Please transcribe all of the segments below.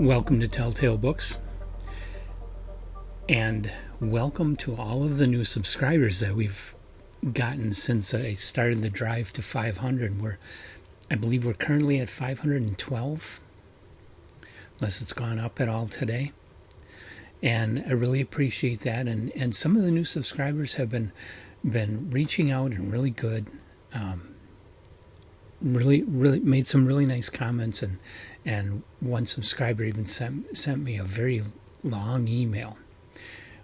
Welcome to Telltale Books, and welcome to all of the new subscribers that we've gotten since I started the drive to 500. I believe we're currently at 512, unless it's gone up at all today. And I really appreciate that. And some of the new subscribers have been reaching out and really good. Really made some really nice comments, and one subscriber even sent me a very long email,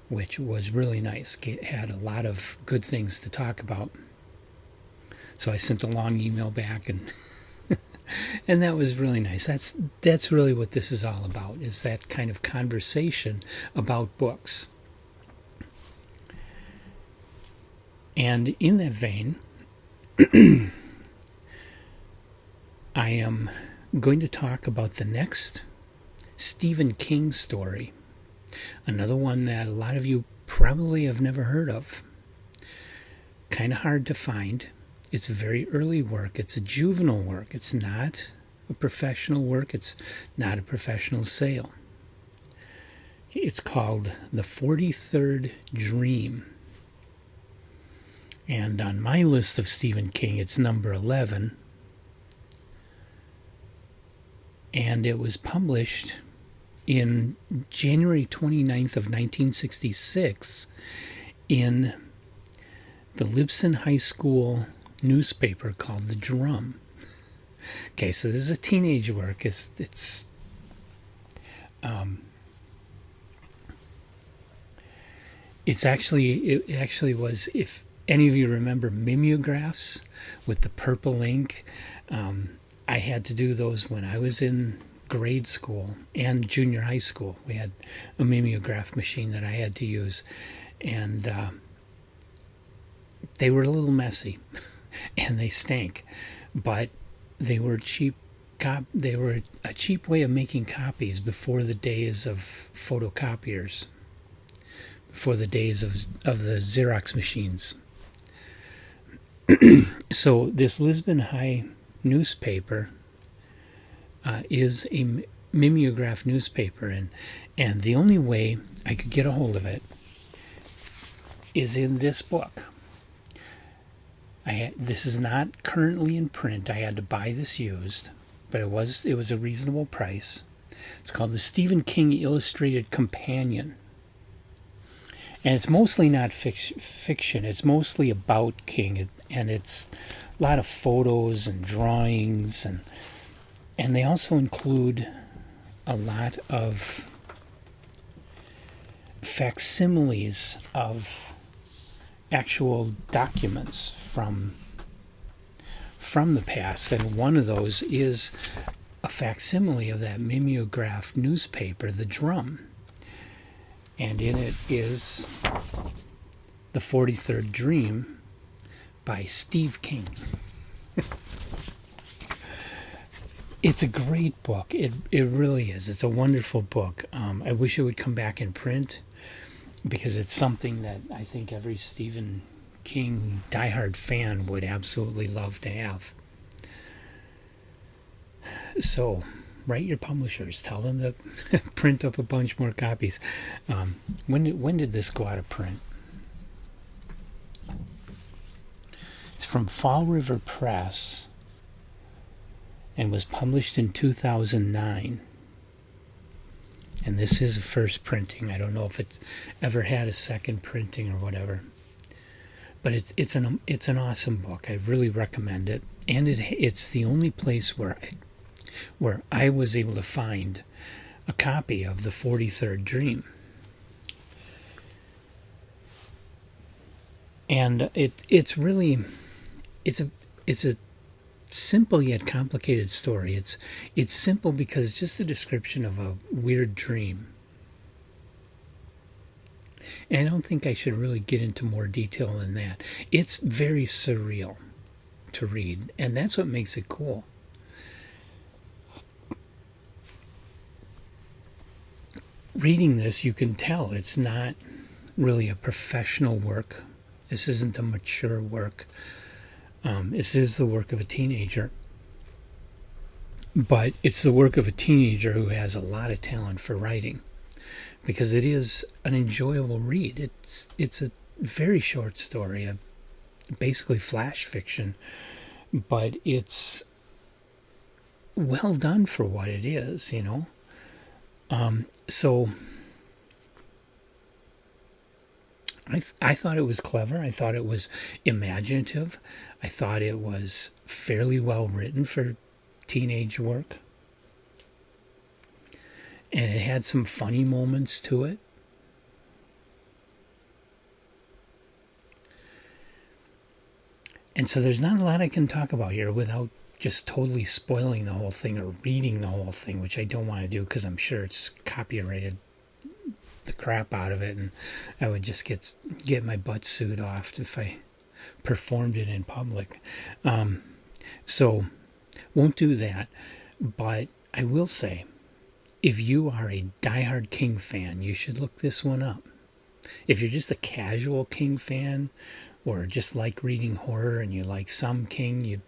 which was really nice. It had a lot of good things to talk about. So I sent a long email back, and and that was really nice. That's really what this is all about, is that kind of conversation about books. And in that vein, I am going to talk about the next Stephen King story. Another one that a lot of you probably have never heard of. Kind of hard to find. It's a very early work. It's a juvenile work. It's not a professional work. It's not a professional sale. It's called The 43rd Dream. And on my list of Stephen King, it's number 11. And it was published in January 29th of 1966 in the Libsyn High School newspaper called The Drum. Okay, so this is a teenage work. It actually was, if any of you remember mimeographs with the purple ink, I had to do those when I was in grade school and junior high school. We had a mimeograph machine that I had to use, and they were a little messy and they stank, but they were cheap. They were a cheap way of making copies before the days of photocopiers, before the days of the Xerox machines. So this Lisbon High newspaper is a mimeograph newspaper, and the only way I could get a hold of it is in this book. This is not currently in print. I had to buy this used, but it was a reasonable price. It's called the Stephen King Illustrated Companion, and it's mostly not fiction. It's mostly about King, and it's a lot of photos and drawings, and they also include a lot of facsimiles of actual documents from the past, and one of those is a facsimile of that mimeograph newspaper, The Drum, and in it is The 43rd Dream by Steve King. It's a great book. It really is. It's a wonderful book. I wish it would come back in print, because it's something that I think every Stephen King diehard fan would absolutely love to have. So, write your publishers. Tell them to print up a bunch more copies. When did this go out of print? It's from Fall River Press and was published in 2009. And this is a first printing. I don't know if it's ever had a second printing or whatever. But it's an awesome book. I really recommend it. And it's the only place where I was able to find a copy of The 43rd Dream. And it's a simple yet complicated story. It's simple because it's just a description of a weird dream. And I don't think I should really get into more detail than that. It's very surreal to read, and that's what makes it cool. Reading this, you can tell it's not really a professional work. This isn't a mature work. This is the work of a teenager. But it's the work of a teenager who has a lot of talent for writing, because it is an enjoyable read. It's a very short story, basically flash fiction, but it's well done for what it is, you know. So I thought it was clever. I thought it was imaginative. I thought it was fairly well written for teenage work. And it had some funny moments to it. And so there's not a lot I can talk about here without just totally spoiling the whole thing or reading the whole thing, which I don't want to do because I'm sure it's copyrighted the crap out of it, and I would just get my butt sued off if I performed it in public. So won't do that. But I will say, if you are a diehard King fan, you should look this one up. If you're just a casual King fan, or just like reading horror and you like some King,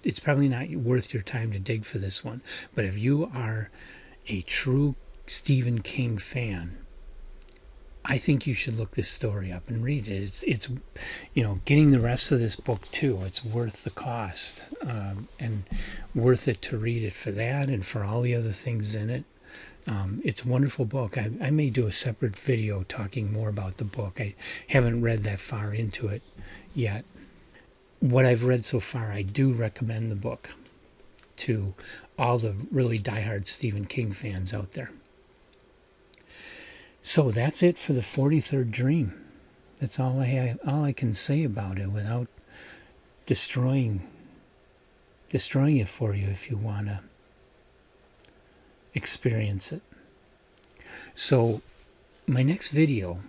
it's probably not worth your time to dig for this one. But if you are a true Stephen King fan, I think you should look this story up and read it. It's getting the rest of this book too. It's worth the cost, and worth it to read it for that and for all the other things in it. It's a wonderful book. I may do a separate video talking more about the book. I haven't read that far into it yet. What I've read so far, I do recommend the book to all the really diehard Stephen King fans out there. So that's it for the 43rd Dream. That's all I can say about it without destroying it for you if you want to experience it. So my next video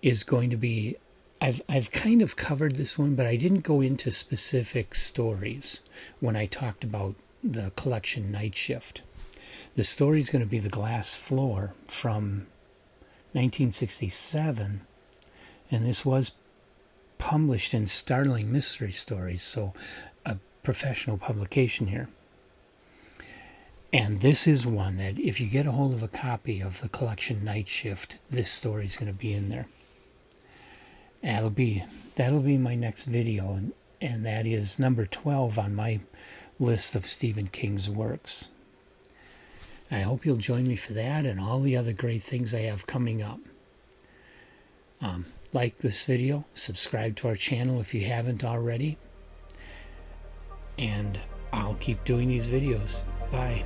is going to be, I've kind of covered this one, but I didn't go into specific stories when I talked about the collection Night Shift. The story is going to be The Glass Floor from 1967, and this was published in Startling Mystery Stories, so a professional publication here. And this is one that if you get a hold of a copy of the collection Night Shift, this story is going to be in there. That'll be my next video, and that is number 12 on my list of Stephen King's works. I hope you'll join me for that and all the other great things I have coming up. Like this video, subscribe to our channel if you haven't already, and I'll keep doing these videos. Bye.